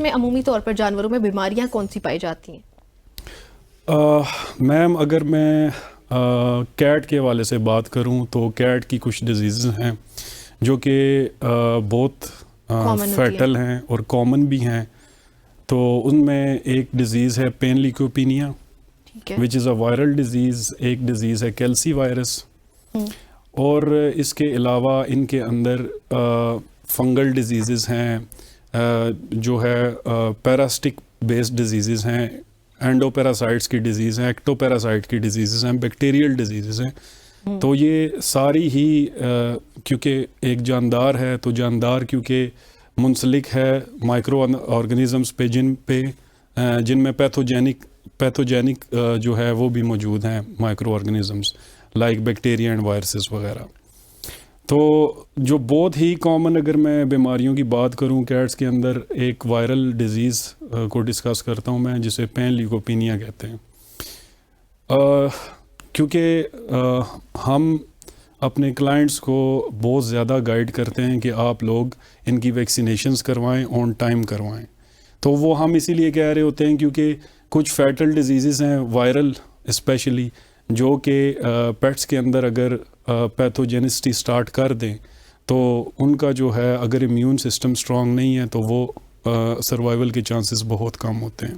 میں عمومی طور پر جانوروں میں بیماریاں کون سی پائی جاتی ہیں؟ میم اگر میں کیٹ کے حوالے سے بات کروں تو کیٹ کی کچھ ڈیزیزز ہیں جو کہ بہت کامن ہوتی فیٹل ہیں اور کامن بھی ہیں. تو ان میں ایک ڈیزیز ہے پین لیکوپینیا ٹھیک ہے. وچ از اے وائرل ڈیزیز. ایک ڈیزیز ہے کیلسی وائرس. اور اس کے علاوہ ان کے اندر فنگل ڈیزیزز ہیں جو ہے پیراسٹک بیسڈ ڈیزیزز ہیں, اینڈو پیراسائٹس کی ڈیزیز ہیں, ایکٹو پیراسائٹ کی ڈیزیزز ہیں, بیکٹیریل ڈیزیزز ہیں. تو یہ ساری ہی کیونکہ ایک جاندار ہے تو جاندار کیونکہ منسلک ہے مائکرو آرگنزمس پہ جن میں پیتھوجینک جو ہے وہ بھی موجود ہیں micro organisms like bacteria and viruses وغیرہ. تو جو بہت ہی کامن اگر میں بیماریوں کی بات کروں کیٹس کے اندر ایک وائرل ڈیزیز کو ڈسکس کرتا ہوں میں جسے پین لیکوپینیا کہتے ہیں. کیونکہ ہم اپنے کلائنٹس کو بہت زیادہ گائیڈ کرتے ہیں کہ آپ لوگ ان کی ویکسینیشنز کروائیں, آن ٹائم کروائیں. تو وہ ہم اسی لیے کہہ رہے ہوتے ہیں کیونکہ کچھ فیٹل ڈیزیزز ہیں وائرل اسپیشلی جو کہ پیٹس کے اندر اگر پیتھوجینسٹی سٹارٹ کر دیں تو ان کا جو ہے اگر امیون سسٹم سٹرانگ نہیں ہے تو وہ سروائیول کے چانسز بہت کم ہوتے ہیں.